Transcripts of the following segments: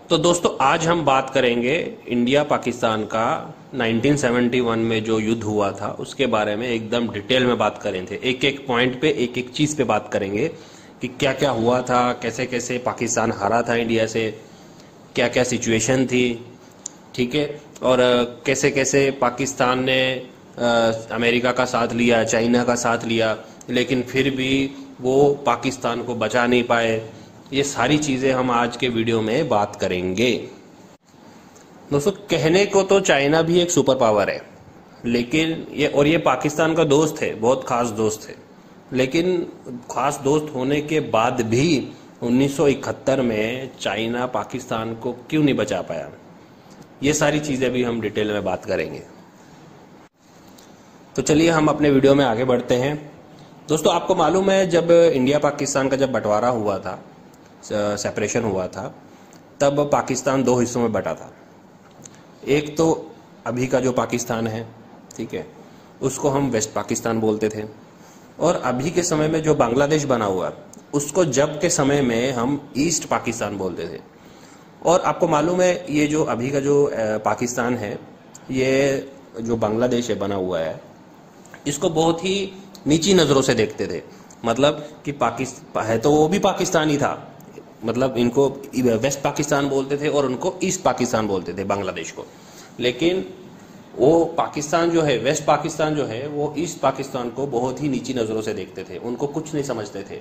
तो दोस्तों आज हम बात करेंगे इंडिया पाकिस्तान का 1971 में जो युद्ध हुआ था उसके बारे में एकदम डिटेल में बात करेंगे। एक एक पॉइंट पे एक एक चीज पे बात करेंगे कि क्या क्या हुआ था, कैसे कैसे पाकिस्तान हारा था इंडिया से, क्या क्या सिचुएशन थी, ठीक है। और कैसे कैसे पाकिस्तान ने अमेरिका का साथ लिया, चाइना का साथ लिया, लेकिन फिर भी वो पाकिस्तान को बचा नहीं पाए। ये सारी चीजें हम आज के वीडियो में बात करेंगे। दोस्तों कहने को तो चाइना भी एक सुपर पावर है, लेकिन ये पाकिस्तान का दोस्त है, बहुत खास दोस्त है, लेकिन खास दोस्त होने के बाद भी 1971 में चाइना पाकिस्तान को क्यों नहीं बचा पाया, ये सारी चीजें भी हम डिटेल में बात करेंगे। तो चलिए हम अपने वीडियो में आगे बढ़ते हैं। दोस्तों आपको मालूम है जब इंडिया पाकिस्तान का जब बंटवारा हुआ था, सेपरेशन हुआ था, तब पाकिस्तान दो हिस्सों में बटा था। एक तो अभी का जो पाकिस्तान है, ठीक है, उसको हम वेस्ट पाकिस्तान बोलते थे, और अभी के समय में जो बांग्लादेश बना हुआ उसको जब के समय में हम ईस्ट पाकिस्तान बोलते थे। और आपको मालूम है ये जो अभी का जो पाकिस्तान है, ये जो बांग्लादेश है बना हुआ है, इसको बहुत ही नीची नजरों से देखते थे। मतलब कि पाकिस्तान है तो वो भी पाकिस्तान ही था, मतलब इनको वेस्ट पाकिस्तान बोलते थे और उनको ईस्ट पाकिस्तान बोलते थे बांग्लादेश को। लेकिन वो पाकिस्तान जो है, वेस्ट पाकिस्तान जो है, वो ईस्ट पाकिस्तान को बहुत ही नीची नजरों से देखते थे, उनको कुछ नहीं समझते थे।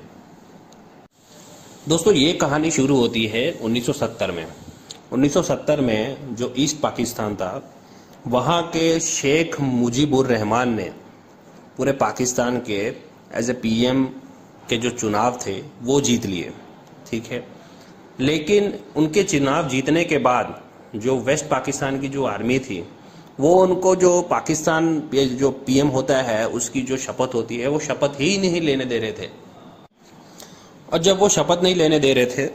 दोस्तों ये कहानी शुरू होती है 1970 में। 1970 में जो ईस्ट पाकिस्तान था, वहां के शेख मुजीबुर रहमान ने पूरे पाकिस्तान के एज ए पीएम के जो चुनाव थे वो जीत लिए, ठीक है। लेकिन उनके चुनाव जीतने के बाद जो वेस्ट पाकिस्तान की जो आर्मी थी, वो उनको जो पाकिस्तान जो पीएम होता है उसकी जो शपथ होती है, वो शपथ ही नहीं लेने दे रहे थे। और जब वो शपथ नहीं लेने दे रहे थे,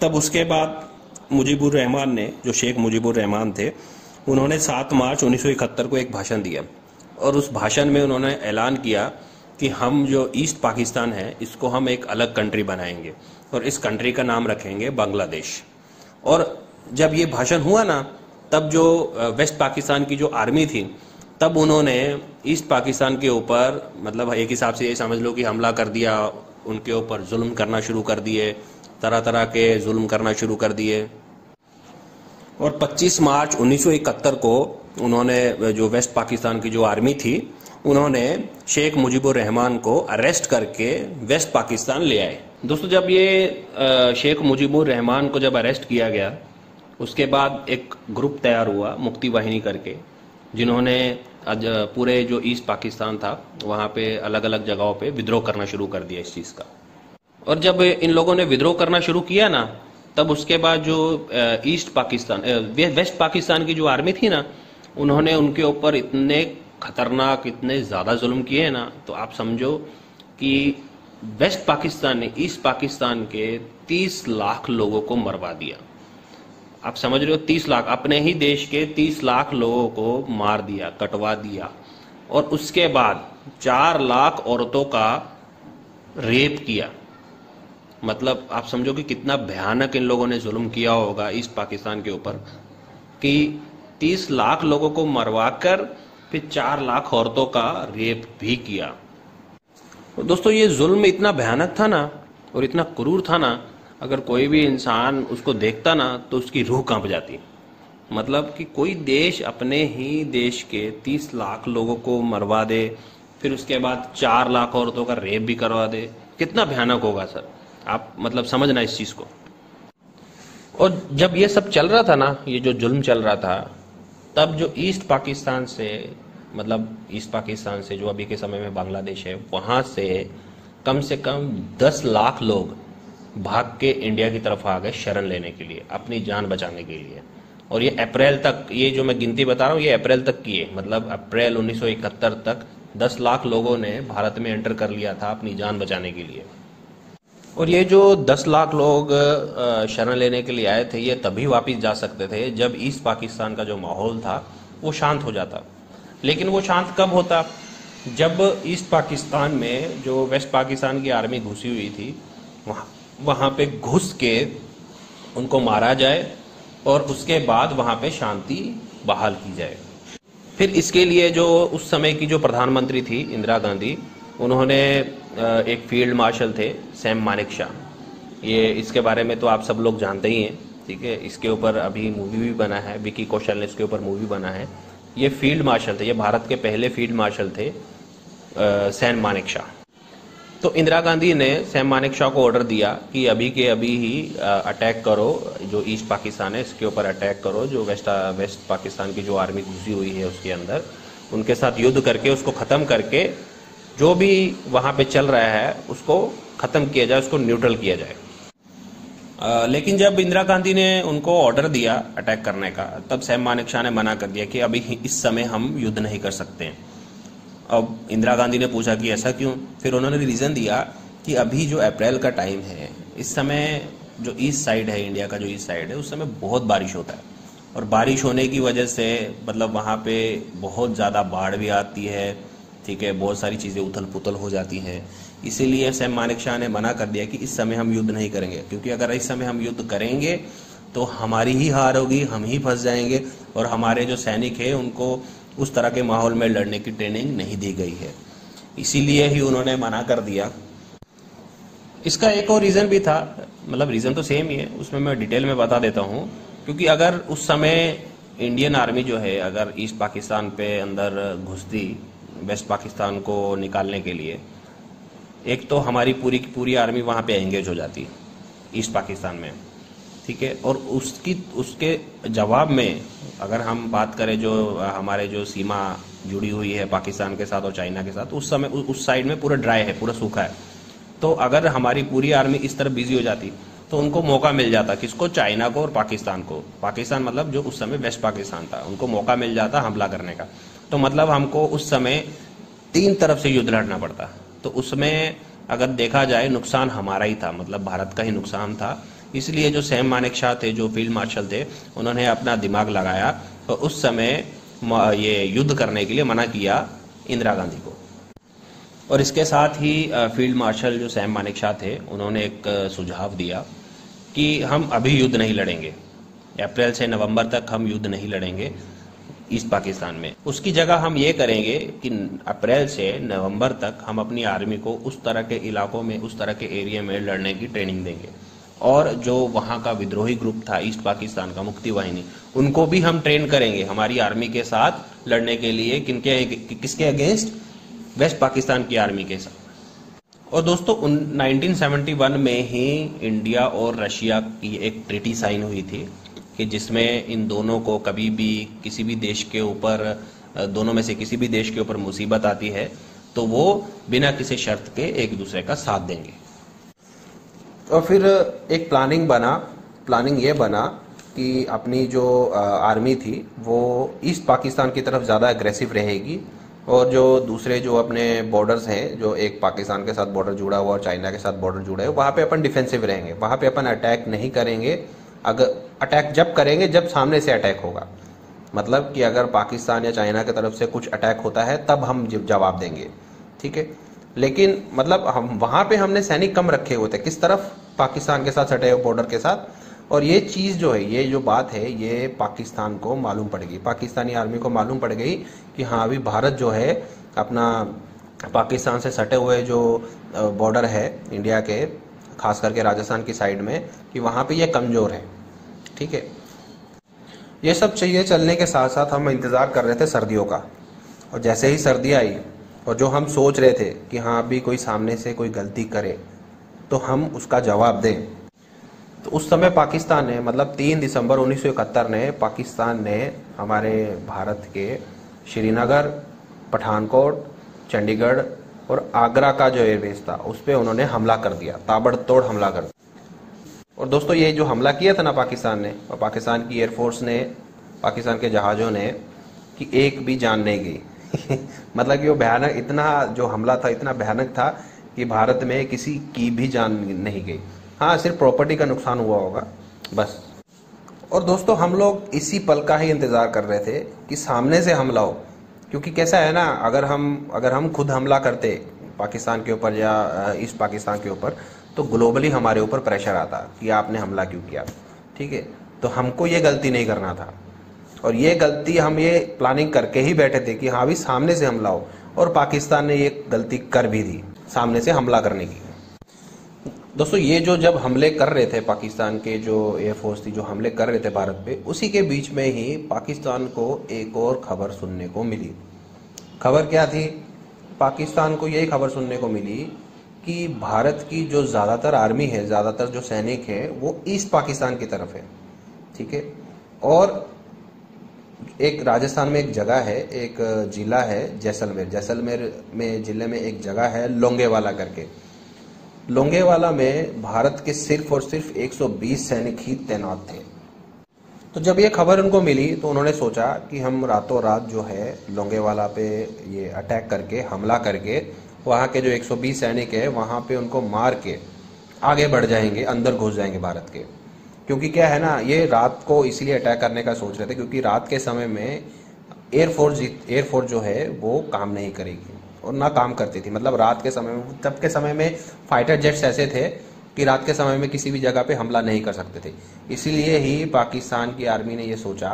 तब उसके बाद मुजीबुर रहमान ने, जो शेख मुजीबुर रहमान थे, उन्होंने 7 मार्च 1971 को एक भाषण दिया, और उस भाषण में उन्होंने ऐलान किया कि हम जो ईस्ट पाकिस्तान है इसको हम एक अलग कंट्री बनाएंगे और इस कंट्री का नाम रखेंगे बांग्लादेश। और जब ये भाषण हुआ ना, तब जो वेस्ट पाकिस्तान की जो आर्मी थी, तब उन्होंने ईस्ट पाकिस्तान के ऊपर, मतलब एक हिसाब से ये समझ लो कि हमला कर दिया, उनके ऊपर जुल्म करना शुरू कर दिए, तरह तरह के जुल्म करना शुरू कर दिए। और 25 मार्च 1971 को उन्होंने, जो वेस्ट पाकिस्तान की जो आर्मी थी, उन्होंने शेख मुजीबुर रहमान को अरेस्ट करके वेस्ट पाकिस्तान ले आए। दोस्तों जब ये शेख मुजीबुर रहमान को जब अरेस्ट किया गया, उसके बाद एक ग्रुप तैयार हुआ मुक्ति वाहिनी करके, जिन्होंने पूरे जो ईस्ट पाकिस्तान था वहाँ पे अलग अलग जगहों पे विद्रोह करना शुरू कर दिया इस चीज़ का। और जब इन लोगों ने विद्रोह करना शुरू किया ना, तब उसके बाद जो ईस्ट पाकिस्तान, वेस्ट पाकिस्तान की जो आर्मी थी ना, उन्होंने उनके ऊपर इतने खतरनाक, इतने ज़्यादा जुल्म किए ना, तो आप समझो कि वेस्ट पाकिस्तान ने ईस्ट पाकिस्तान के 30 लाख लोगों को मरवा दिया। आप समझ रहे हो, 30 लाख, अपने ही देश के 30 लाख लोगों को मार दिया, कटवा दिया। और उसके बाद 4 लाख औरतों का रेप किया। मतलब आप समझो कि कितना भयानक इन लोगों ने जुल्म किया होगा ईस्ट पाकिस्तान के ऊपर, कि 30 लाख लोगों को मरवाकर फिर 4 लाख औरतों का रेप भी किया। तो दोस्तों ये जुल्म इतना भयानक था ना, और इतना क्रूर था ना, अगर कोई भी इंसान उसको देखता ना तो उसकी रूह कांप जाती। मतलब कि कोई देश अपने ही देश के 30 लाख लोगों को मरवा दे, फिर उसके बाद 4 लाख औरतों का रेप भी करवा दे, कितना भयानक होगा सर, आप मतलब समझना इस चीज को। और जब ये सब चल रहा था ना, ये जो जुल्म चल रहा था, तब जो ईस्ट पाकिस्तान से, मतलब ईस्ट पाकिस्तान से जो अभी के समय में बांग्लादेश है, वहां से कम 10 लाख लोग भाग के इंडिया की तरफ आ गए शरण लेने के लिए, अपनी जान बचाने के लिए। और ये अप्रैल तक, ये जो मैं गिनती बता रहा हूँ, ये अप्रैल तक की है, मतलब अप्रैल 1971 तक 10 लाख लोगों ने भारत में एंटर कर लिया था अपनी जान बचाने के लिए। और ये जो 10 लाख लोग शरण लेने के लिए आए थे, ये तभी वापस जा सकते थे जब ईस्ट पाकिस्तान का जो माहौल था वो शांत हो जाता। लेकिन वो शांत कब होता, जब ईस्ट पाकिस्तान में जो वेस्ट पाकिस्तान की आर्मी घुसी हुई थी, वहाँ पे घुस के उनको मारा जाए, और उसके बाद वहां पे शांति बहाल की जाए। फिर इसके लिए जो उस समय की जो प्रधानमंत्री थी इंदिरा गांधी, उन्होंने एक फील्ड मार्शल थे सैम मानेकशॉ, ये इसके बारे में तो आप सब लोग जानते ही हैं, ठीक है। इसके ऊपर अभी मूवी भी बना है, विकी कौशल ने इसके ऊपर मूवी बना है। ये फील्ड मार्शल थे, ये भारत के पहले फील्ड मार्शल थे सैम मानेकशॉ। तो इंदिरा गांधी ने सैम मानेकशॉ को ऑर्डर दिया कि अभी के अभी ही अटैक करो, जो ईस्ट पाकिस्तान है इसके ऊपर अटैक करो, जो वेस्ट पाकिस्तान की जो आर्मी घुसी हुई है उसके अंदर, उनके साथ युद्ध करके उसको ख़त्म करके जो भी वहाँ पे चल रहा है उसको ख़त्म किया जाए, उसको न्यूट्रल किया जाए। लेकिन जब इंदिरा गांधी ने उनको ऑर्डर दिया अटैक करने का, तब सैम मानेकशॉ ने मना कर दिया कि अभी इस समय हम युद्ध नहीं कर सकते हैं। अब इंदिरा गांधी ने पूछा कि ऐसा क्यों? फिर उन्होंने रीज़न दिया कि अभी जो अप्रैल का टाइम है, इस समय जो ईस्ट साइड है, इंडिया का जो ईस्ट साइड है, उस समय बहुत बारिश होता है, और बारिश होने की वजह से मतलब वहाँ पे बहुत ज़्यादा बाढ़ भी आती है, ठीक है, बहुत सारी चीज़ें उथल पुथल हो जाती हैं। इसीलिए सैम मानेकशॉ ने मना कर दिया कि इस समय हम युद्ध नहीं करेंगे, क्योंकि अगर इस समय हम युद्ध करेंगे तो हमारी ही हार होगी, हम ही फंस जाएंगे, और हमारे जो सैनिक हैं उनको उस तरह के माहौल में लड़ने की ट्रेनिंग नहीं दी गई है, इसीलिए ही उन्होंने मना कर दिया। इसका एक और रीज़न भी था, मतलब रीज़न तो सेम ही है, उसमें मैं डिटेल में बता देता हूँ। क्योंकि अगर उस समय इंडियन आर्मी जो है अगर ईस्ट पाकिस्तान पे अंदर घुसती वेस्ट पाकिस्तान को निकालने के लिए, एक तो हमारी पूरी की पूरी आर्मी वहाँ पे एंगेज हो जाती ईस्ट पाकिस्तान में, ठीक है। और उसके जवाब में अगर हम बात करें जो हमारे जो सीमा जुड़ी हुई है पाकिस्तान के साथ और चाइना के साथ, उस समय उस साइड में पूरा ड्राई है, पूरा सूखा है। तो अगर हमारी पूरी आर्मी इस तरफ बिजी हो जाती तो उनको मौका मिल जाता, किसको? चाइना को और पाकिस्तान को। पाकिस्तान मतलब जो उस समय वेस्ट पाकिस्तान था, उनको मौका मिल जाता हमला करने का। तो मतलब हमको उस समय 3 तरफ से युद्ध लड़ना पड़ता। तो उसमें अगर देखा जाए नुकसान हमारा ही था, मतलब भारत का ही नुकसान था। इसलिए जो सैम मानेकशॉ थे, जो फील्ड मार्शल थे, उन्होंने अपना दिमाग लगाया और उस समय ये युद्ध करने के लिए मना किया इंदिरा गांधी को। और इसके साथ ही फील्ड मार्शल जो सैम मानेकशॉ थे, उन्होंने एक सुझाव दिया कि हम अभी युद्ध नहीं लड़ेंगे, अप्रैल से नवंबर तक हम युद्ध नहीं लड़ेंगे ईस्ट पाकिस्तान में। उसकी जगह हम ये करेंगे कि अप्रैल से नवंबर तक हम अपनी आर्मी को उस तरह के इलाकों में, उस तरह के एरिया में लड़ने की ट्रेनिंग देंगे, और जो वहाँ का विद्रोही ग्रुप था ईस्ट पाकिस्तान का, मुक्ति वाहिनी, उनको भी हम ट्रेन करेंगे हमारी आर्मी के साथ लड़ने के लिए। किसके अगेंस्ट? वेस्ट पाकिस्तान की आर्मी के साथ। और दोस्तों 1971 में ही इंडिया और रशिया की एक ट्रीटी साइन हुई थी कि जिसमें इन दोनों को कभी भी किसी भी देश के ऊपर, दोनों में से किसी भी देश के ऊपर मुसीबत आती है तो वो बिना किसी शर्त के एक दूसरे का साथ देंगे। और फिर एक प्लानिंग ये बना कि अपनी जो आर्मी थी वो ईस्ट पाकिस्तान की तरफ ज़्यादा एग्रेसिव रहेगी, और जो दूसरे जो अपने बॉर्डर्स हैं, जो एक पाकिस्तान के साथ बॉर्डर जुड़ा हुआ और चाइना के साथ बॉर्डर जुड़ा है, वहाँ पे अपन डिफेंसिव रहेंगे, वहाँ पे अपन अटैक नहीं करेंगे। अगर अटैक जब करेंगे जब सामने से अटैक होगा, मतलब कि अगर पाकिस्तान या चाइना की तरफ से कुछ अटैक होता है तब हम जवाब देंगे, ठीक है। लेकिन मतलब हम वहाँ पे हमने सैनिक कम रखे हुए थे, किस तरफ? पाकिस्तान के साथ सटे हुए बॉर्डर के साथ। और ये चीज़ जो है, ये जो बात है, ये पाकिस्तान को मालूम पड़ गई, पाकिस्तानी आर्मी को मालूम पड़ गई कि हाँ अभी भारत जो है अपना पाकिस्तान से सटे हुए जो बॉर्डर है इंडिया के, खास करके राजस्थान की साइड में, कि वहाँ पे ये कमज़ोर है, ठीक है। ये सब चाहिए चलने के साथ साथ हम इंतज़ार कर रहे थे सर्दियों का, और जैसे ही सर्दी आई और जो हम सोच रहे थे कि हाँ अभी कोई सामने से कोई गलती करे तो हम उसका जवाब दें, तो उस समय पाकिस्तान ने, मतलब 3 दिसंबर 1971 ने पाकिस्तान ने हमारे भारत के श्रीनगर, पठानकोट, चंडीगढ़ और आगरा का जो एयरबेस था उस पर उन्होंने हमला कर दिया, ताबड़तोड़ हमला कर दिया। और दोस्तों ये जो हमला किया था ना पाकिस्तान ने, और पाकिस्तान की एयरफोर्स ने, पाकिस्तान के जहाज़ों ने, कि एक भी जान नहीं गई मतलब कि वो भयानक, इतना जो हमला था इतना भयानक था कि भारत में किसी की भी जान नहीं गई। हाँ, सिर्फ प्रॉपर्टी का नुकसान हुआ होगा बस। और दोस्तों हम लोग इसी पल का ही इंतज़ार कर रहे थे कि सामने से हमला हो, क्योंकि कैसा है ना, अगर हम खुद हमला करते पाकिस्तान के ऊपर या ईस्ट पाकिस्तान के ऊपर, तो ग्लोबली हमारे ऊपर प्रेशर आता कि आपने हमला क्यों किया, ठीक है। तो हमको ये गलती नहीं करना था, और ये गलती हम ये प्लानिंग करके ही बैठे थे कि हाँ भी सामने से हमला हो, और पाकिस्तान ने ये गलती कर भी दी सामने से हमला करने की। दोस्तों ये जो जब हमले कर रहे थे, पाकिस्तान के जो एयरफोर्स थी जो हमले कर रहे थे भारत पे, उसी के बीच में ही पाकिस्तान को एक और खबर सुनने को मिली। खबर क्या थी? पाकिस्तान को यही खबर सुनने को मिली कि भारत की जो ज़्यादातर आर्मी है, ज़्यादातर जो सैनिक है, वो ईस्ट पाकिस्तान की तरफ है, ठीक है। और एक राजस्थान में एक जगह है, एक जिला है जैसलमेर, जैसलमेर में जिले में एक जगह है लोंगेवाला करके। लोंगेवाला में भारत के सिर्फ और सिर्फ 120 सैनिक ही तैनात थे। तो जब ये खबर उनको मिली तो उन्होंने सोचा कि हम रातों रात जो है लोंगेवाला पे ये अटैक करके, हमला करके, वहाँ के जो 120 सैनिक है वहाँ पे उनको मार के आगे बढ़ जाएंगे, अंदर घुस जाएंगे भारत के। क्योंकि क्या है ना, ये रात को इसलिए अटैक करने का सोच रहे थे क्योंकि रात के समय में एयरफोर्स जो है वो काम नहीं करेगी और ना काम करती थी। मतलब रात के समय में, तब के समय में फाइटर जेट्स ऐसे थे कि रात के समय में किसी भी जगह पे हमला नहीं कर सकते थे। इसीलिए ही पाकिस्तान की आर्मी ने ये सोचा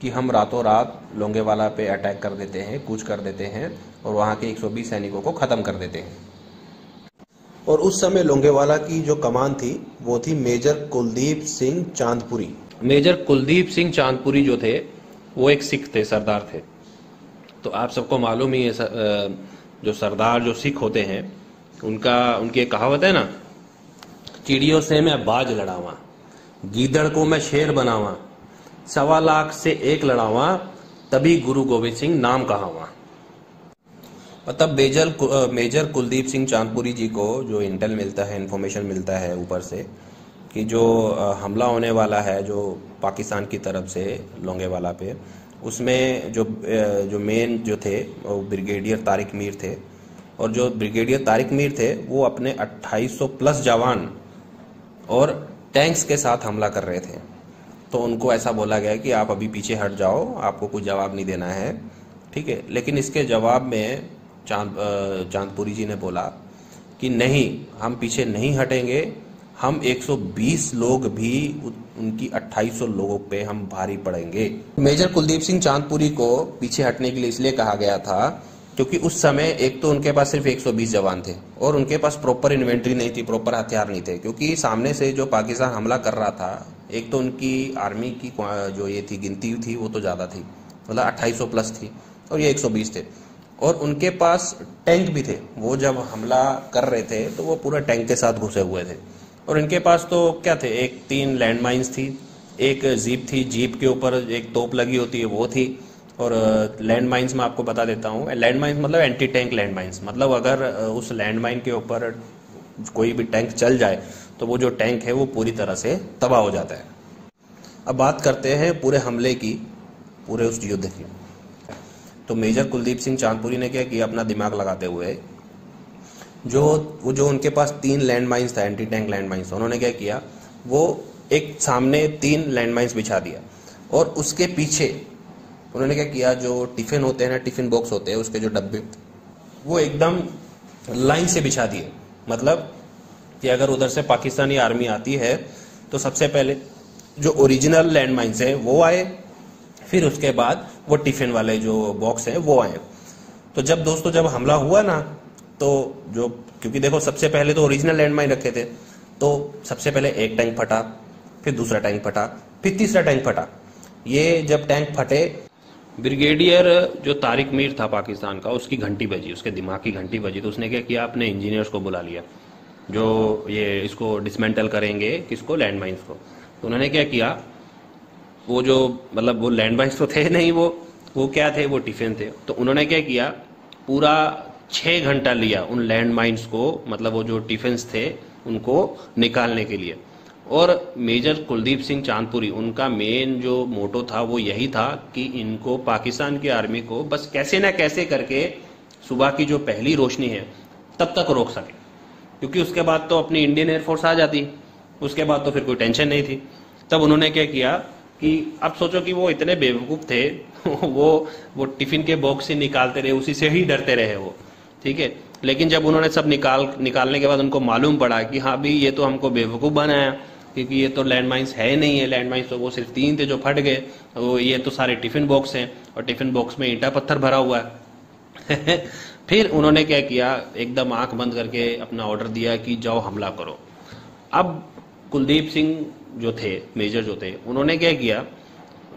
कि हम रातों रात लोंगेवाला पे अटैक कर देते हैं, कूच कर देते हैं और वहाँ के 120 सैनिकों को ख़त्म कर देते हैं। और उस समय लोंगेवाला की जो कमान थी वो थी मेजर कुलदीप सिंह चांदपुरी। मेजर कुलदीप सिंह चांदपुरी जो थे वो एक सिख थे, सरदार थे। तो आप सबको मालूम ही है जो सरदार जो सिख होते हैं उनकी एक कहावत है ना, चिड़ियों से मैं बाज लड़ावा, गीदड़ को मैं शेर बनावा, 1.25 लाख से एक लड़ावा, तभी गुरु गोविंद सिंह नाम कहावा। मतलब मेजर कुलदीप सिंह चांदपुरी जी को जो इंटेल मिलता है, इंफॉर्मेशन मिलता है ऊपर से कि जो हमला होने वाला है जो पाकिस्तान की तरफ से लोंगेवाला पे, उसमें जो मेन जो थे वो ब्रिगेडियर तारिक मीर थे। और जो ब्रिगेडियर तारिक मीर थे वो अपने 2800 प्लस जवान और टैंक्स के साथ हमला कर रहे थे। तो उनको ऐसा बोला गया कि आप अभी पीछे हट जाओ, आपको कुछ जवाब नहीं देना है, ठीक है। लेकिन इसके जवाब में चांदपुरी जी ने बोला कि नहीं, हम पीछे नहीं हटेंगे, हम 120 लोग भी उनकी 2800 लोगों पे हम भारी पड़ेंगे। मेजर कुलदीप सिंह चांदपुरी को पीछे हटने के लिए इसलिए कहा गया था क्योंकि उस समय एक तो उनके पास सिर्फ 120 जवान थे और उनके पास प्रॉपर इन्वेंट्री नहीं थी, प्रॉपर हथियार नहीं थे। क्योंकि सामने से जो पाकिस्तान हमला कर रहा था, एक तो उनकी आर्मी की जो ये थी गिनती थी वो तो ज़्यादा थी, मतलब 2800 प्लस थी और ये 120 थे। और उनके पास टैंक भी थे, वो जब हमला कर रहे थे तो वो पूरा टैंक के साथ घुसे हुए थे। और इनके पास तो क्या थे, 3 लैंड माइन्स थी, एक जीप थी, जीप के ऊपर एक तोप लगी होती है वो थी। और लैंड माइन्स मैं आपको बता देता हूँ, लैंड माइन्स मतलब एंटी टैंक लैंड माइन्स, मतलब अगर उस लैंड माइन के ऊपर कोई भी टैंक चल जाए तो वो जो टैंक है वो पूरी तरह से तबाह हो जाता है। अब बात करते हैं पूरे हमले की, पूरे उस युद्ध की। तो मेजर कुलदीप सिंह चांदपुरी ने क्या किया, अपना दिमाग लगाते हुए जो उनके पास 3 लैंड माइन्स था, एंटी टैंक लैंड माइन्स, उन्होंने क्या किया, वो एक सामने 3 लैंड माइन्स बिछा दिया और उसके पीछे उन्होंने क्या किया, जो टिफिन होते हैं ना, टिफिन बॉक्स होते हैं, उसके जो डब्बे, वो एकदम लाइन से बिछा दिए। मतलब कि अगर उधर से पाकिस्तानी आर्मी आती है तो सबसे पहले जो ओरिजिनल लैंड माइन्स है वो आए, फिर उसके बाद वो टिफिन वाले जो बॉक्स हैं वो आए। तो जब हमला हुआ ना, तो क्योंकि देखो सबसे पहले तो ओरिजिनल लैंड माइन रखे थे, तो सबसे पहले एक टैंक फटा, फिर दूसरा टैंक फटा, फिर तीसरा टैंक फटा। ये जब टैंक फटे, ब्रिगेडियर जो तारिक मीर था पाकिस्तान का, उसकी घंटी बजी, उसके दिमाग की घंटी बजी। तो उसने क्या किया, अपने इंजीनियर्स को बुला लिया जो ये इसको डिसमेंटल करेंगे, किसको, लैंड माइन्स को। तो उन्होंने क्या किया, वो जो मतलब वो लैंड माइन्स तो थे नहीं, वो क्या थे, वो टिफिन थे। तो उन्होंने क्या किया, पूरा 6 घंटा लिया उन लैंड माइन्स को, मतलब वो जो टिफिन्स थे उनको निकालने के लिए। और मेजर कुलदीप सिंह चांदपुरी, उनका मेन जो मोटो था वो यही था कि इनको, पाकिस्तान की आर्मी को बस कैसे ना कैसे करके सुबह की जो पहली रोशनी है तब तक रोक सके, क्योंकि उसके बाद तो अपनी इंडियन एयरफोर्स आ जाती, उसके बाद तो फिर कोई टेंशन नहीं थी। तब उन्होंने क्या किया कि अब सोचो कि वो इतने बेवकूफ़ थे वो टिफिन के बॉक्स से निकालते रहे, उसी से ही डरते रहे वो, ठीक है। लेकिन जब उन्होंने सब निकालने के बाद उनको मालूम पड़ा कि हाँ भी ये तो हमको बेवकूफ़ बनाया, क्योंकि ये तो लैंड माइन्स है ही नहीं है। लैंड माइन्स तो वो सिर्फ 3 थे जो फट गए, वो ये तो सारे टिफिन बॉक्स हैं और टिफिन बॉक्स में ईंटा पत्थर भरा हुआ है। फिर उन्होंने क्या किया, एकदम आंख बंद करके अपना ऑर्डर दिया कि जाओ हमला करो। अब कुलदीप सिंह जो थे, मेजर जो थे, उन्होंने क्या किया,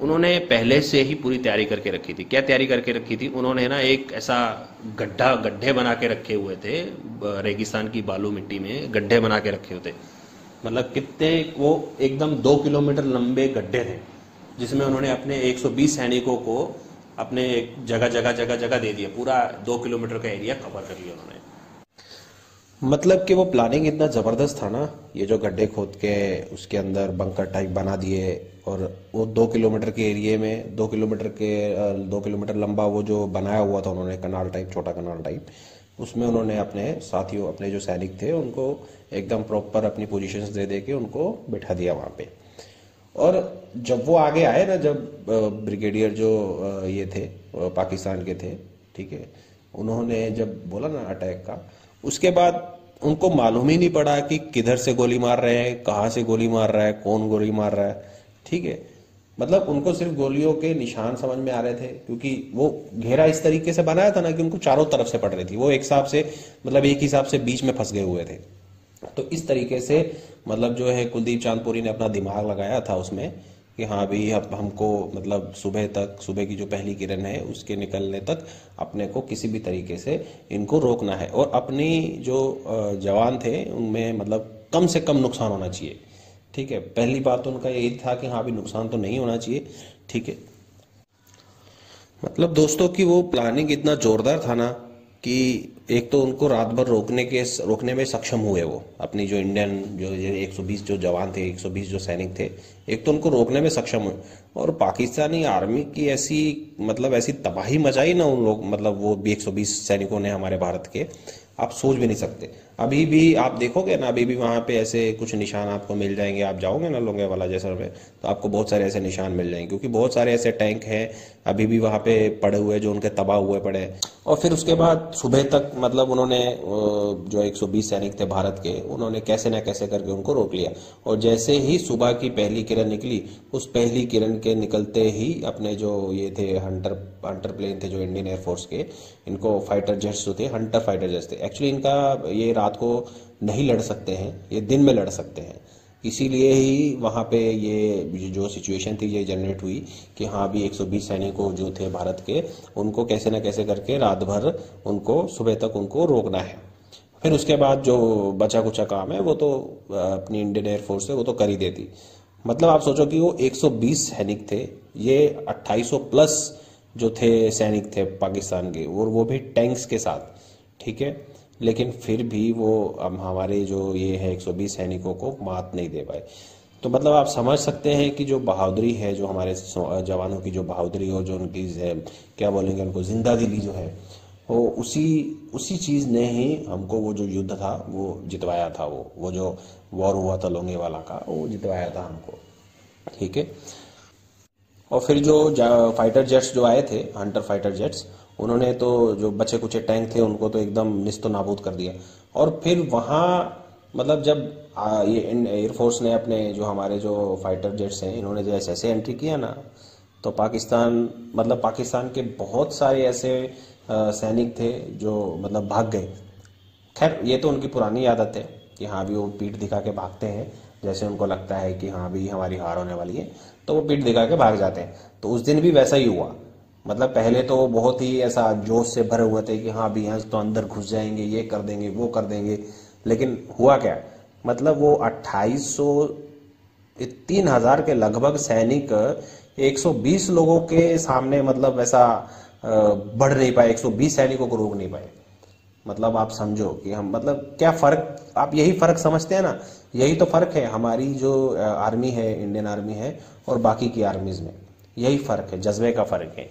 उन्होंने पहले से ही पूरी तैयारी करके रखी थी। क्या तैयारी करके रखी थी उन्होंने ना, एक ऐसा गड्ढे बना के रखे हुए थे, रेगिस्तान की बालू मिट्टी में गड्ढे बना के रखे हुए थे। मतलब कितने, वो एकदम 2 किलोमीटर लंबे गड्ढे थे, जिसमें उन्होंने अपने 120 सैनिकों को अपने जगह दे दिया। पूरा 2 किलोमीटर का एरिया कवर कर लिया उन्होंने। मतलब कि वो प्लानिंग इतना जबरदस्त था ना, ये जो गड्ढे खोद के उसके अंदर बंकर टाइप बना दिए, और वो 2 किलोमीटर के एरिया में 2 किलोमीटर लंबा वो जो बनाया हुआ था उन्होंने, कनाल टाइप, छोटा कनाल टाइप, उसमें उन्होंने अपने साथियों, अपने जो सैनिक थे उनको एकदम प्रॉपर अपनी पोजीशंस दे दे के उनको बिठा दिया वहां पे। और जब वो आगे आए ना, जब ब्रिगेडियर जो ये थे पाकिस्तान के थे, ठीक है, उन्होंने जब बोला ना अटैक का, उसके बाद उनको मालूम ही नहीं पड़ा कि किधर से गोली मार रहे हैं, कहाँ से गोली मार रहा है, कौन गोली मार रहा है, ठीक है। मतलब उनको सिर्फ गोलियों के निशान समझ में आ रहे थे, क्योंकि वो घेरा इस तरीके से बनाया था ना कि उनको चारों तरफ से पड़ रही थी। वो एक हिसाब से, मतलब एक हिसाब से बीच में फंस गए हुए थे। तो इस तरीके से मतलब जो है कुलदीप चांदपुरी ने अपना दिमाग लगाया था उसमें कि हाँ भाई, अब हमको मतलब सुबह की जो पहली किरण है उसके निकलने तक अपने को किसी भी तरीके से इनको रोकना है, और अपनी जो जवान थे उनमें मतलब कम से कम नुकसान होना चाहिए, ठीक है। पहली बात तो उनका यही था कि हाँ भी नुकसान तो नहीं होना चाहिए, ठीक है। मतलब दोस्तों की वो प्लानिंग इतना जोरदार था ना कि एक तो उनको रात भर रोकने में सक्षम हुए वो, अपनी जो इंडियन जो 120 जो जवान थे, 120 जो सैनिक थे, एक तो उनको रोकने में सक्षम हुए, और पाकिस्तानी आर्मी की ऐसी तबाही मचाई ना उन लोग, मतलब वो भी 120 सैनिकों ने हमारे भारत के, आप सोच भी नहीं सकते। अभी भी आप देखोगे ना, अभी भी वहां पे ऐसे कुछ निशान आपको मिल जाएंगे। आप जाओगे ना लोंगेवाला जैसलमेर तो आपको बहुत सारे ऐसे निशान मिल जाएंगे, क्योंकि बहुत सारे ऐसे टैंक हैं अभी भी वहां पे पड़े हुए जो उनके तबाह हुए पड़े हैं। और फिर उसके बाद सुबह तक मतलब उन्होंने जो 120 सैनिक थे भारत के, उन्होंने कैसे ना कैसे करके उनको रोक लिया। और जैसे ही सुबह की पहली किरण निकली, उस पहली किरण के निकलते ही अपने जो ये थे हंटर प्लेन थे जो इंडियन एयरफोर्स के, इनको फाइटर जेट्स जो थे, हंटर फाइटर जेट्स थे। एक्चुअली इनका ये रात को नहीं लड़ सकते हैं, ये दिन में लड़ सकते हैं। इसीलिए ही वहां पे ये जो सिचुएशन थी ये जनरेट हुई कि हाँ भी 120 सैनिकों जो थे भारत के, उनको कैसे ना कैसे करके रात भर उनको सुबह तक उनको रोकना है। फिर उसके बाद जो बचा कुचा काम है वो तो अपनी इंडियन एयरफोर्स है वो तो कर ही देती। मतलब आप सोचो कि वो 120 सैनिक थे, ये 2800 प्लस जो थे सैनिक थे पाकिस्तान के, और वो भी टैंक्स के साथ, ठीक है। लेकिन फिर भी वो हमारे जो ये है 120 सैनिकों को मात नहीं दे पाए। तो मतलब आप समझ सकते हैं कि जो बहादुरी है, जो हमारे जवानों की जो बहादुरी और जो उनकी क्या बोलेंगे उनको जिंदा दिली जो है, वो उसी चीज ने ही हमको वो जो युद्ध था वो जितवाया था। वो जो वॉर हुआ था लोंगेवाला का, वो जितवाया था हमको, ठीक है। और फिर जो फाइटर जेट्स जो आए थे, हंटर फाइटर जेट्स, उन्होंने तो जो बचे कुचे टैंक थे उनको तो एकदम निस्तो नाबूद कर दिया। और फिर वहां मतलब जब ये एयरफोर्स ने अपने जो हमारे जो फाइटर जेट्स हैं, इन्होंने जैसे ऐसे एंट्री किया ना, तो पाकिस्तान के बहुत सारे ऐसे सैनिक थे जो मतलब भाग गए। खैर ये तो उनकी पुरानी आदत है कि हाँ भी वो पीठ दिखा के भागते हैं, जैसे उनको लगता है कि हाँ भी हमारी हार होने वाली है तो वो पीठ दिखा के भाग जाते हैं। तो उस दिन भी वैसा ही हुआ। मतलब पहले तो वो बहुत ही ऐसा जोश से भरे हुए थे कि हाँ भी यहाँ तो अंदर घुस जाएंगे, ये कर देंगे, वो कर देंगे। लेकिन हुआ क्या, मतलब वो 3,000 के लगभग सैनिक 120 लोगों के सामने मतलब ऐसा बढ़ नहीं पाए, 120 सैनिकों को रोक नहीं पाए। मतलब आप समझो कि हम मतलब क्या फर्क, आप यही फर्क समझते हैं ना, यही तो फर्क है हमारी जो आर्मी है, इंडियन आर्मी है, और बाकी की आर्मीज में यही फर्क है, जज्बे का फर्क है।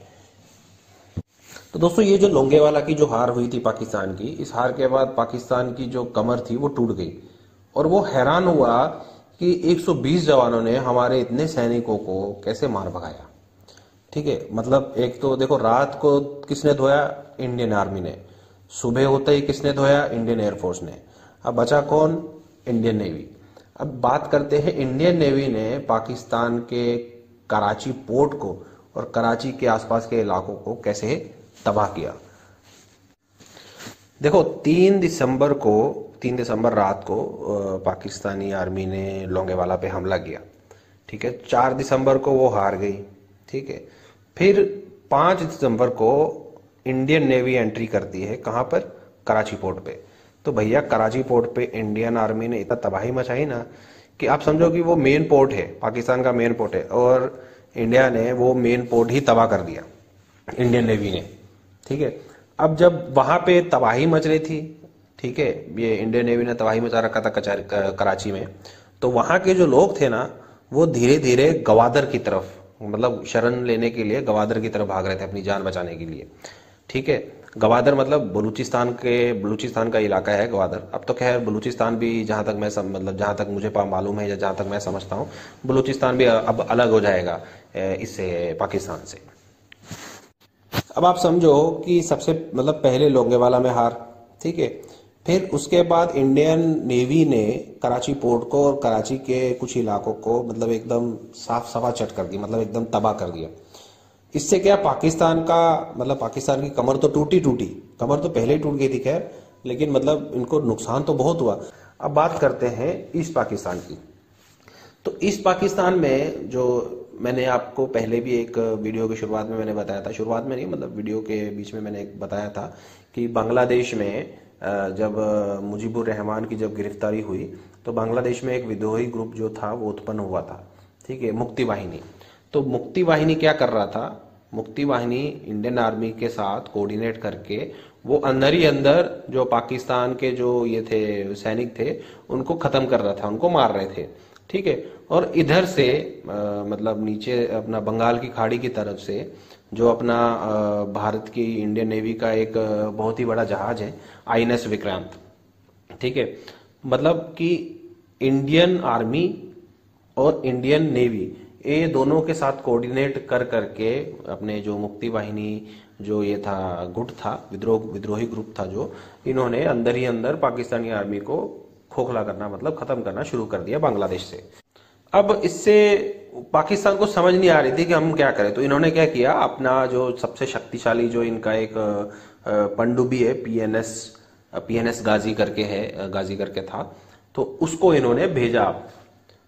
तो दोस्तों ये जो लोंगेवाला की जो हार हुई थी पाकिस्तान की, इस हार के बाद पाकिस्तान की जो कमर थी वो टूट गई, और वो हैरान हुआ कि 120 जवानों ने हमारे इतने सैनिकों को कैसे मार भगाया, ठीक है। मतलब एक तो देखो, रात को किसने धोया, इंडियन आर्मी ने, सुबह होते ही किसने धोया, इंडियन एयरफोर्स ने, अब बचा कौन, इंडियन नेवी। अब बात करते हैं इंडियन नेवी ने पाकिस्तान के कराची पोर्ट को और कराची के आसपास के इलाकों को कैसे तबाह किया। देखो 3 दिसंबर रात को पाकिस्तानी आर्मी ने लोंगेवाला पे हमला किया, ठीक है। 4 दिसंबर को वो हार गई, ठीक है। फिर 5 दिसंबर को इंडियन नेवी एंट्री करती है, कहां पर, कराची पोर्ट पे। तो भैया कराची पोर्ट पे इंडियन आर्मी ने इतना तबाही मचाई ना कि आप समझो कि वो मेन पोर्ट है, पाकिस्तान का मेन पोर्ट है, और इंडिया ने वो मेन पोर्ट ही तबाह कर दिया, इंडियन नेवी ने, ठीक है। अब जब वहां पे तबाही मच रही थी, ठीक है, ये इंडियन नेवी ने तबाही मचा रखा था कराची में, तो वहां के जो लोग थे ना वो धीरे धीरे गवादर की तरफ, मतलब शरण लेने के लिए गवादर की तरफ भाग रहे थे अपनी जान बचाने के लिए, ठीक है। गवादर मतलब बलूचिस्तान का इलाका है गवादर। अब तो खैर बलूचिस्तान भी जहां तक मैं मतलब जहां तक मुझे मालूम है या जहां तक मैं समझता हूं, बलूचिस्तान भी अब अलग हो जाएगा इससे, पाकिस्तान से। अब आप समझो कि सबसे मतलब पहले लोंगेवाला में हार, ठीक है। फिर उसके बाद इंडियन नेवी ने कराची पोर्ट को और कराची के कुछ इलाकों को मतलब एकदम साफ सफा चट कर दी, मतलब एकदम तबाह कर दिया। इससे क्या पाकिस्तान की कमर तो टूटी, कमर तो पहले ही टूट गई थी खैर, लेकिन मतलब इनको नुकसान तो बहुत हुआ। अब बात करते हैं ईस्ट पाकिस्तान की। तो ईस्ट पाकिस्तान में जो मैंने आपको पहले भी एक वीडियो की शुरुआत में मैंने बताया था, शुरुआत में नहीं मतलब वीडियो के बीच में मैंने एक बताया था कि बांग्लादेश में जब मुजीबुर रहमान की जब गिरफ्तारी हुई तो बांग्लादेश में एक विद्रोही ग्रुप जो था वो उत्पन्न हुआ था, ठीक है, मुक्ति वाहिनी। तो मुक्ति वाहिनी क्या कर रहा था, मुक्ति वाहिनी इंडियन आर्मी के साथ कोऑर्डिनेट करके वो अंदर ही अंदर जो पाकिस्तान के जो ये थे सैनिक थे उनको खत्म कर रहा था, उनको मार रहे थे, ठीक है। और इधर से मतलब नीचे अपना बंगाल की खाड़ी की तरफ से जो अपना भारत की इंडियन नेवी का एक बहुत ही बड़ा जहाज है INS विक्रांत, ठीक है। मतलब कि इंडियन आर्मी और इंडियन नेवी ये दोनों के साथ कोऑर्डिनेट कर करके अपने जो मुक्ति वाहिनी जो ये था गुट था, विद्रोही ग्रुप था, जो इन्होंने अंदर ही अंदर पाकिस्तानी आर्मी को खोखला करना मतलब खत्म करना शुरू कर दिया बांग्लादेश से। अब इससे पाकिस्तान को समझ नहीं आ रही थी कि हम क्या करें, तो इन्होंने क्या किया, अपना जो सबसे शक्तिशाली जो इनका एक पनडुब्बी है PNS गाजी करके था, तो उसको इन्होंने भेजा,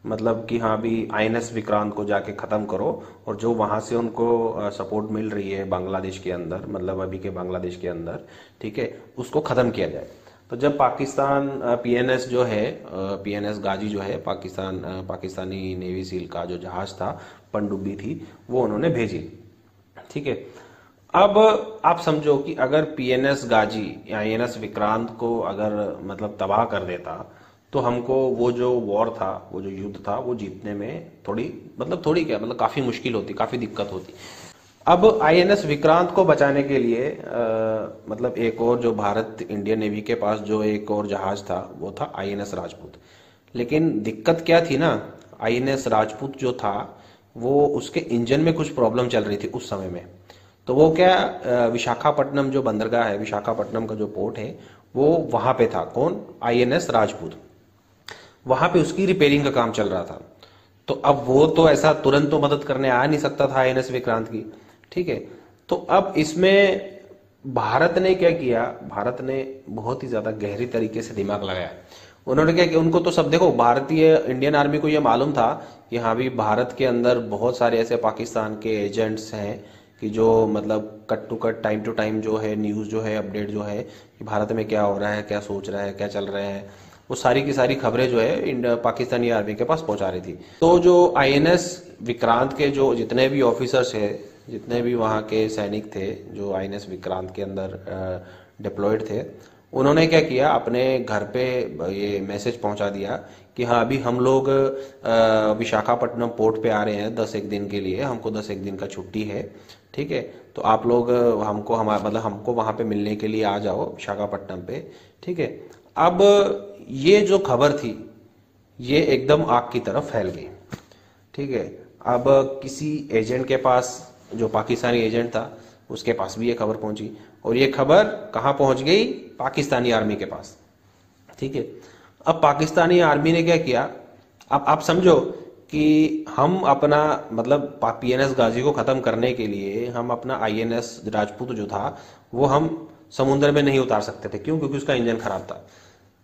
मतलब कि हाँ भी INS विक्रांत को जाके खत्म करो, और जो वहां से उनको सपोर्ट मिल रही है बांग्लादेश के अंदर, मतलब अभी के बांग्लादेश के अंदर, ठीक है, उसको खत्म किया जाए। तो जब पाकिस्तान PNS जो है PNS गाजी जो है पाकिस्तानी नेवी सील का जो जहाज था, पनडुब्बी थी, वो उन्होंने भेजी, ठीक है। अब आप समझो कि अगर PNS गाजी या INS विक्रांत को अगर मतलब तबाह कर देता तो हमको वो जो वॉर था, वो जो युद्ध था, वो जीतने में थोड़ी क्या मतलब काफी मुश्किल होती, काफी दिक्कत होती। अब INS विक्रांत को बचाने के लिए मतलब एक और जो भारत इंडियन नेवी के पास जो एक और जहाज था वो था INS राजपूत। लेकिन दिक्कत क्या थी ना, INS राजपूत जो था वो उसके इंजन में कुछ प्रॉब्लम चल रही थी उस समय में। तो वो क्या विशाखापट्टनम जो बंदरगाह है, विशाखापट्टनम का जो पोर्ट है, वो वहां पे था, कौन, INS राजपूत, वहां पे उसकी रिपेयरिंग का काम चल रहा था। तो अब वो तो ऐसा तुरंत तो मदद करने आ नहीं सकता था INS विक्रांत की, ठीक है। तो अब इसमें भारत ने क्या किया, भारत ने बहुत ही ज्यादा गहरी तरीके से दिमाग लगाया। उन्होंने क्या किया, उनको तो सब देखो, भारतीय इंडियन आर्मी को यह मालूम था कि हाँ भी भारत के अंदर बहुत सारे ऐसे पाकिस्तान के एजेंट्स हैं कि जो मतलब cut to cut time to time जो है न्यूज जो है अपडेट जो है कि भारत में क्या हो रहा है, क्या सोच रहा है, क्या चल रहे हैं, वो सारी की सारी खबरें जो है पाकिस्तानी आर्मी के पास पहुंचा रही थी। तो जो INS विक्रांत के जो जितने भी ऑफिसर्स है, जितने भी वहां के सैनिक थे जो INS विक्रांत के अंदर डिप्लॉयड थे, उन्होंने क्या किया, अपने घर पे ये मैसेज पहुंचा दिया कि हाँ अभी हम लोग विशाखापट्टनम पोर्ट पे आ रहे हैं 10-1 दिन के लिए, हमको 10-1 दिन का छुट्टी है, ठीक है। तो आप लोग हमको वहां पे मिलने के लिए आ जाओ विशाखापट्टनम पे, ठीक है। अब ये जो खबर थी ये एकदम आग की तरफ फैल गई, ठीक है। अब किसी एजेंट के पास, जो पाकिस्तानी एजेंट था, उसके पास भी ये खबर पहुंची, और ये खबर कहां पहुंच गई, पाकिस्तानी आर्मी के पास, ठीक है। अब पाकिस्तानी आर्मी ने क्या किया, अब आप समझो कि हम अपना मतलब पीएनएस गाजी को खत्म करने के लिए हम अपना आईएनएस राजपूत जो था वो हम समुद्र में नहीं उतार सकते थे। क्यों? क्योंकि उसका इंजन खराब था।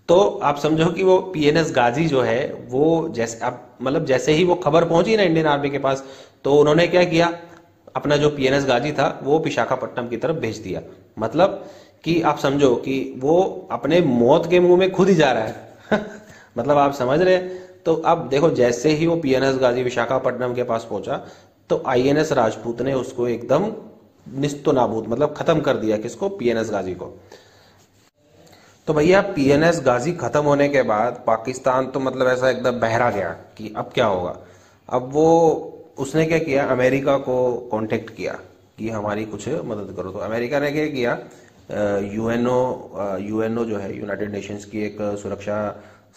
तो आप समझो कि वो पीएनएस गाजी जो है वो जैसे अब मतलब जैसे ही वो खबर पहुंची ना इंडियन आर्मी के पास, तो उन्होंने क्या किया, अपना जो पीएनएस गाजी था वो विशाखापट्टनम की तरफ भेज दिया। मतलब कि आप समझो कि वो अपने मौत के मुंह में खुद ही जा रहा है मतलब आप समझ रहे हैं। तो अब देखो जैसे ही वो पीएनएस गाजी विशाखापट्टनम के पास पहुंचा तो आईएनएस राजपूत ने उसको एकदम निस्तो नाबूद मतलब खत्म कर दिया। किसको? पीएनएस गाजी को। तो भैया पीएनएस गाजी खत्म होने के बाद पाकिस्तान तो मतलब ऐसा एकदम बहरा गया कि अब क्या होगा। अब वो उसने क्या किया, अमेरिका को कांटेक्ट किया कि हमारी कुछ मदद करो। तो अमेरिका ने क्या किया, यूएनओ जो है यूनाइटेड नेशंस की एक सुरक्षा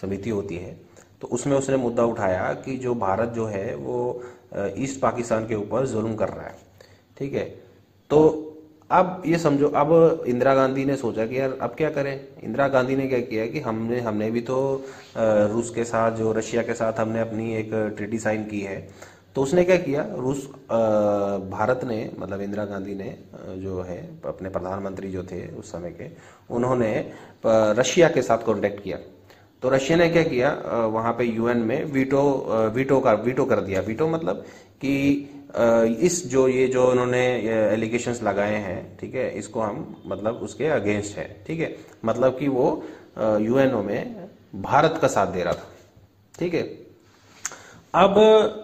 समिति होती है, तो उसमें उसने मुद्दा उठाया कि जो भारत जो है वो ईस्ट पाकिस्तान के ऊपर जुल्म कर रहा है। ठीक है। तो अब ये समझो, अब इंदिरा गांधी ने सोचा कि यार अब क्या करें। इंदिरा गांधी ने क्या किया कि हमने भी तो रूस के साथ, जो रशिया के साथ हमने अपनी एक ट्रीटी साइन की है। तो उसने क्या किया, भारत ने मतलब इंदिरा गांधी ने जो है अपने प्रधानमंत्री जो थे उस समय के, उन्होंने रशिया के साथ कांटेक्ट किया। तो रशिया ने क्या किया, वहां पे यूएन में वीटो कर दिया। वीटो मतलब कि ये जो उन्होंने एलिगेशंस लगाए हैं, ठीक है, इसको हम मतलब उसके अगेंस्ट है। ठीक है। मतलब कि वो यूएनओ में भारत का साथ दे रहा था। ठीक है। अब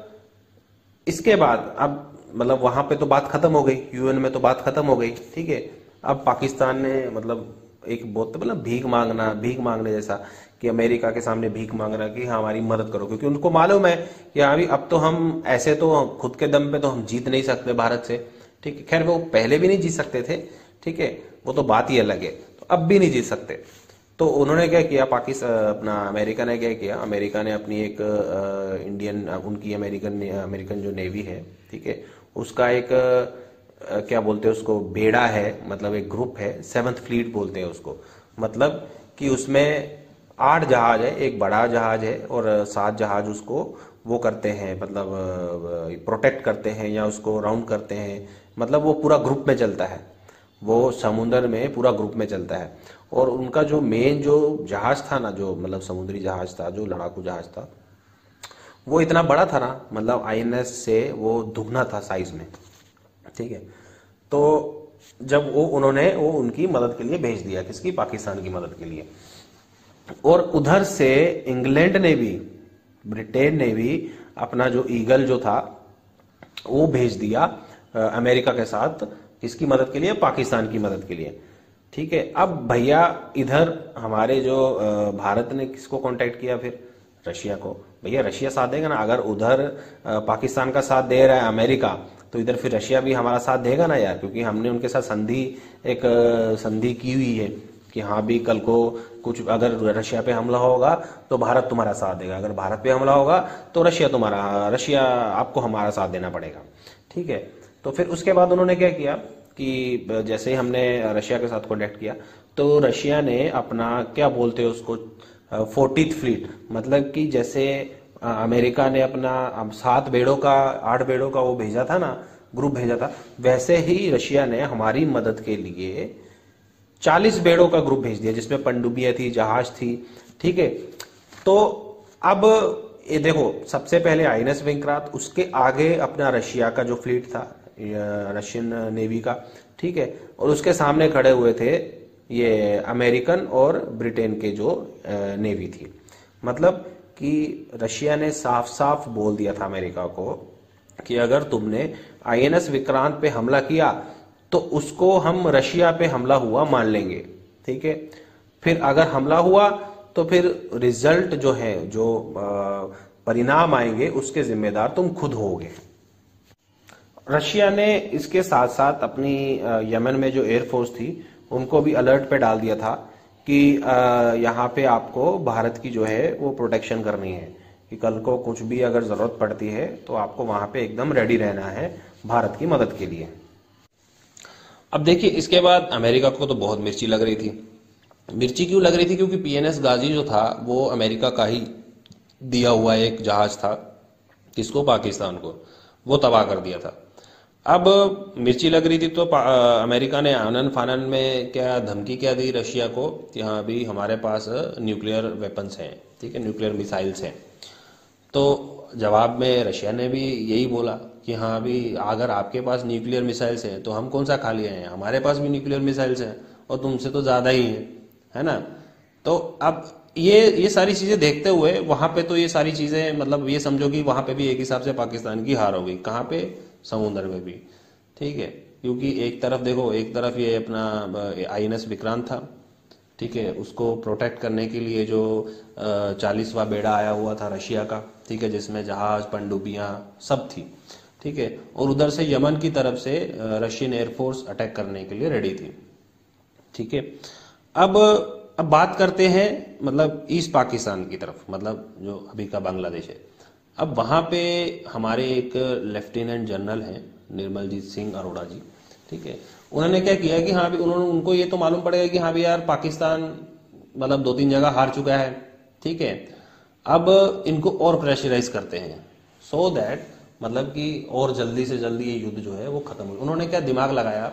इसके बाद अब मतलब वहां पे तो बात खत्म हो गई, यूएन में तो बात खत्म हो गई। ठीक है। अब पाकिस्तान ने मतलब एक बहुत मतलब भीख मांगने जैसा कि अमेरिका के सामने भीख मांग रहा कि हाँ हमारी मदद करो, क्योंकि उनको मालूम है कि हाँ भी अब तो हम ऐसे तो खुद के दम पे तो हम जीत नहीं सकते भारत से। ठीक है। खैर वो पहले भी नहीं जीत सकते थे। ठीक है। वो तो बात ही अलग है। तो अब भी नहीं जीत सकते। तो उन्होंने क्या किया, अपना अमेरिका ने क्या किया, अमेरिका ने अपनी एक उनकी अमेरिकन जो नेवी है, ठीक है, उसका एक क्या बोलते हैं उसको, बेड़ा है, मतलब एक ग्रुप है, 7th फ्लीट बोलते हैं उसको। मतलब कि उसमें 8 जहाज है, एक बड़ा जहाज है और 7 जहाज उसको वो करते हैं, मतलब प्रोटेक्ट करते हैं या उसको राउंड करते हैं। मतलब वो पूरा ग्रुप में चलता है, वो समुद्र में पूरा ग्रुप में चलता है। और उनका जो मेन जो जहाज था ना, जो मतलब समुद्री जहाज था, जो लड़ाकू जहाज था, वो इतना बड़ा था ना, मतलब आईएनएस से वो दुगना था साइज में। ठीक है। तो जब उन्होंने उनकी मदद के लिए भेज दिया, किसकी? पाकिस्तान की मदद के लिए। और उधर से इंग्लैंड ने भी, ब्रिटेन ने भी अपना जो ईगल जो था वो भेज दिया अमेरिका के साथ, किसकी मदद के लिए? पाकिस्तान की मदद के लिए। ठीक है। अब भैया इधर हमारे जो भारत ने किसको कांटेक्ट किया? फिर रशिया को। भैया रशिया साथ देगा ना, अगर उधर पाकिस्तान का साथ दे रहा है अमेरिका, तो इधर फिर रशिया भी हमारा साथ देगा ना यार, क्योंकि हमने उनके साथ संधि की हुई है कि हाँ भी कल को कुछ अगर रशिया पे हमला होगा तो भारत तुम्हारा साथ देगा, अगर भारत पे हमला होगा तो रशिया आपको हमारा साथ देना पड़ेगा। ठीक है। तो फिर उसके बाद उन्होंने क्या किया कि जैसे ही हमने रशिया के साथ कॉन्टेक्ट किया तो रशिया ने अपना क्या बोलते हैं उसको, 40th फ्लीट, मतलब कि जैसे अमेरिका ने अपना 8 बेड़ों का वो भेजा था ना, ग्रुप भेजा था, वैसे ही रशिया ने हमारी मदद के लिए 40 बेड़ों का ग्रुप भेज दिया, जिसमें पनडुब्बियां थी, जहाज थी। ठीक है। तो अब ये देखो, सबसे पहले आईएनएस विक्रांत, उसके आगे अपना रशिया का जो फ्लीट था, रशियन नेवी का। ठीक है। और उसके सामने खड़े हुए थे ये अमेरिकन और ब्रिटेन के जो नेवी थी। मतलब कि रशिया ने साफ साफ बोल दिया था अमेरिका को कि अगर तुमने आईएनएस विक्रांत पे हमला किया तो उसको हम रशिया पे हमला हुआ मान लेंगे। ठीक है। फिर अगर हमला हुआ तो फिर रिजल्ट जो है, जो परिणाम आएंगे, उसके जिम्मेदार तुम खुद होगे। रशिया ने इसके साथ साथ अपनी यमन में जो एयरफोर्स थी उनको भी अलर्ट पे डाल दिया था कि यहाँ पे आपको भारत की जो है वो प्रोटेक्शन करनी है, कि कल को कुछ भी अगर जरूरत पड़ती है तो आपको वहां पे एकदम रेडी रहना है भारत की मदद के लिए। अब देखिए, इसके बाद अमेरिका को तो बहुत मिर्ची लग रही थी। मिर्ची क्यों लग रही थी? क्योंकि पीएनएस गाजी जो था वो अमेरिका का ही दिया हुआ एक जहाज था, किसको, पाकिस्तान को, वो तबाह कर दिया था। अब मिर्ची लग रही थी तो अमेरिका ने आनन फानन में क्या धमकी क्या दी रशिया को कि हाँ अभी हमारे पास न्यूक्लियर वेपन्स हैं, ठीक है, न्यूक्लियर मिसाइल्स हैं। तो जवाब में रशिया ने भी यही बोला कि हाँ अभी अगर आपके पास न्यूक्लियर मिसाइल्स हैं तो हम कौन सा खाली हैं, हमारे पास भी न्यूक्लियर मिसाइल्स हैं और तुमसे तो ज़्यादा ही है ना। तो अब ये सारी चीज़ें देखते हुए वहाँ पे तो ये सारी चीज़ें मतलब ये समझो कि वहाँ पे भी एक हिसाब से पाकिस्तान की हार हो गई। कहाँ पे, समुद्र में भी, ठीक है, क्योंकि एक तरफ देखो, एक तरफ ये अपना INS विक्रांत था, ठीक है, उसको प्रोटेक्ट करने के लिए जो 40वां बेड़ा आया हुआ था रशिया का, ठीक है, जिसमें जहाज, पनडुब्बियां सब थी, ठीक है, और उधर से यमन की तरफ से रशियन एयरफोर्स अटैक करने के लिए रेडी थी, ठीक है। अब बात करते हैं मतलब ईस्ट पाकिस्तान की तरफ, मतलब जो अभी का बांग्लादेश है। अब वहां पे हमारे एक लेफ्टिनेंट जनरल हैं निर्मलजीत सिंह अरोड़ा जी, ठीक है, उन्होंने क्या किया कि हाँ भी उनको ये तो मालूम पड़ेगा कि हाँ भी यार पाकिस्तान मतलब 2-3 जगह हार चुका है, ठीक है, अब इनको और प्रेशराइज करते हैं सो दैट मतलब कि और जल्दी से जल्दी ये युद्ध जो है वो खत्म हो। उन्होंने क्या दिमाग लगाया,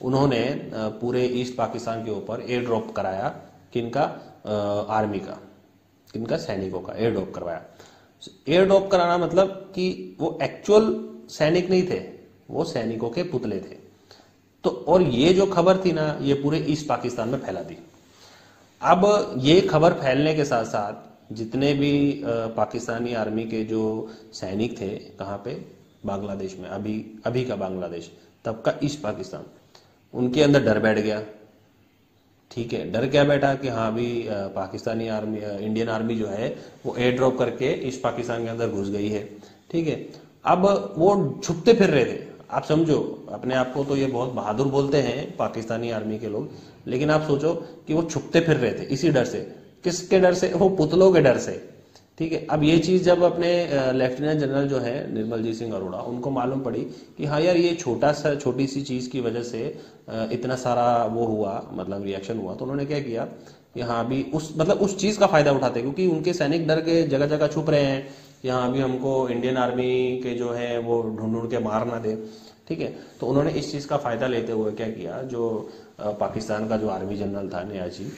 उन्होंने पूरे ईस्ट पाकिस्तान के ऊपर एयर ड्रॉप कराया, किनका, आर्मी का, किनका, सैनिकों का एयर ड्रॉप करवाया। एयर ड्रॉप कराना मतलब कि वो एक्चुअल सैनिक नहीं थे, वो सैनिकों के पुतले थे। तो और ये जो खबर थी ना ये पूरे ईस्ट पाकिस्तान में फैला दी। अब ये खबर फैलने के साथ साथ जितने भी पाकिस्तानी आर्मी के जो सैनिक थे, कहाँ पे, बांग्लादेश में, अभी का बांग्लादेश, तब का ईस्ट पाकिस्तान, उनके अंदर डर बैठ गया, ठीक है। डर क्या बैठा कि हाँ अभी पाकिस्तानी आर्मी, इंडियन आर्मी जो है वो एयर ड्रॉप करके ईस्ट पाकिस्तान के अंदर घुस गई है, ठीक है। अब वो छुपते फिर रहे थे, आप समझो, अपने आप को तो ये बहुत बहादुर बोलते हैं पाकिस्तानी आर्मी के लोग, लेकिन आप सोचो कि वो छुपते फिर रहे थे इसी डर से। किसके डर से, वो पुतलों के डर से, ठीक है। अब ये चीज जब अपने लेफ्टिनेंट जनरल जो है निर्मलजीत सिंह अरोड़ा, उनको मालूम पड़ी कि हाँ यार ये छोटी सी चीज की वजह से इतना सारा वो हुआ, मतलब रिएक्शन हुआ, तो उन्होंने क्या किया कि हाँ अभी उस चीज का फायदा उठाते, क्योंकि उनके सैनिक डर के जगह जगह छुप रहे हैं कि हाँ अभी हमको इंडियन आर्मी के जो है वो ढूंढ के मार ना दे, ठीक है। तो उन्होंने इस चीज का फायदा लेते हुए क्या किया, जो पाकिस्तान का जो आर्मी जनरल था नियाजी,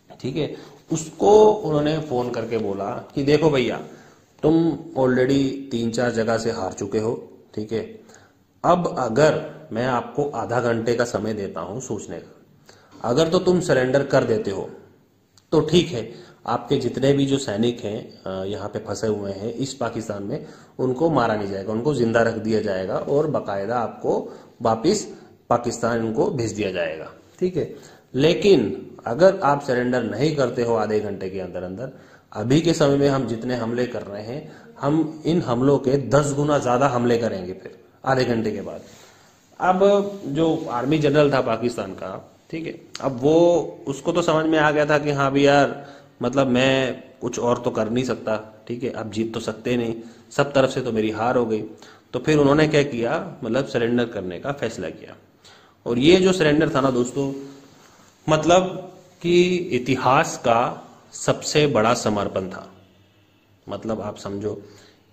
ठीक है, उसको उन्होंने फोन करके बोला कि देखो भैया तुम ऑलरेडी 3-4 जगह से हार चुके हो, ठीक है, अब अगर मैं आपको आधा घंटे का समय देता हूं सोचने का, अगर तो तुम सरेंडर कर देते हो तो ठीक है, आपके जितने भी जो सैनिक हैं यहाँ पे फंसे हुए हैं ईस्ट पाकिस्तान में, उनको मारा नहीं जाएगा, उनको जिंदा रख दिया जाएगा और बाकायदा आपको वापिस पाकिस्तान उनको भेज दिया जाएगा, ठीक है। लेकिन अगर आप सरेंडर नहीं करते हो आधे घंटे के अंदर अंदर, अभी के समय में हम जितने हमले कर रहे हैं, हम इन हमलों के 10 गुना ज्यादा हमले करेंगे फिर आधे घंटे के बाद। अब जो आर्मी जनरल था पाकिस्तान का, ठीक है, अब वो उसको तो समझ में आ गया था कि हाँ भी यार मतलब मैं कुछ और तो कर नहीं सकता, ठीक है, अब जीत तो सकते नहीं, सब तरफ से तो मेरी हार हो गई। तो फिर उन्होंने क्या किया, मतलब सरेंडर करने का फैसला किया। और ये जो सरेंडर था ना दोस्तों, मतलब कि इतिहास का सबसे बड़ा समर्पण था। मतलब आप समझो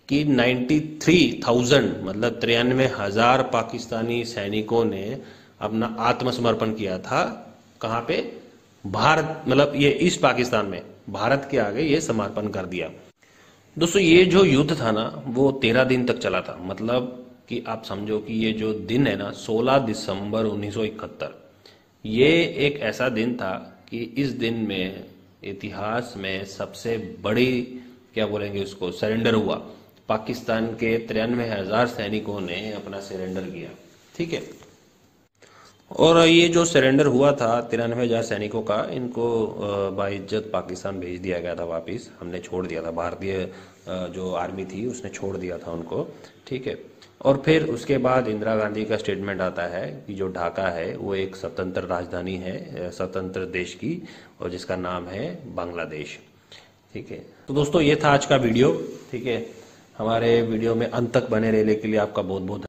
कि 93,000 मतलब 93,000 पाकिस्तानी सैनिकों ने अपना आत्मसमर्पण किया था। कहाँ पे, भारत, मतलब ये ईस्ट पाकिस्तान में भारत के आगे ये समर्पण कर दिया। दोस्तों ये जो युद्ध था ना वो 13 दिन तक चला था। मतलब कि आप समझो कि ये जो दिन है ना 16 दिसंबर 1971, ये एक ऐसा दिन था कि इस दिन में इतिहास में सबसे बड़ी, क्या बोलेंगे उसको, सरेंडर हुआ। पाकिस्तान के 93,000 सैनिकों ने अपना सरेंडर किया, ठीक है। और ये जो सरेंडर हुआ था 93,000 सैनिकों का, इनको बाइज्जत पाकिस्तान भेज दिया गया था वापिस। हमने छोड़ दिया था, भारतीय जो आर्मी थी उसने छोड़ दिया था उनको, ठीक है। और फिर उसके बाद इंदिरा गांधी का स्टेटमेंट आता है कि जो ढाका है वो एक स्वतंत्र राजधानी है स्वतंत्र देश की, और जिसका नाम है बांग्लादेश, ठीक है। तो दोस्तों ये था आज का वीडियो, ठीक है। हमारे वीडियो में अंत तक बने रहने के लिए आपका बहुत बहुत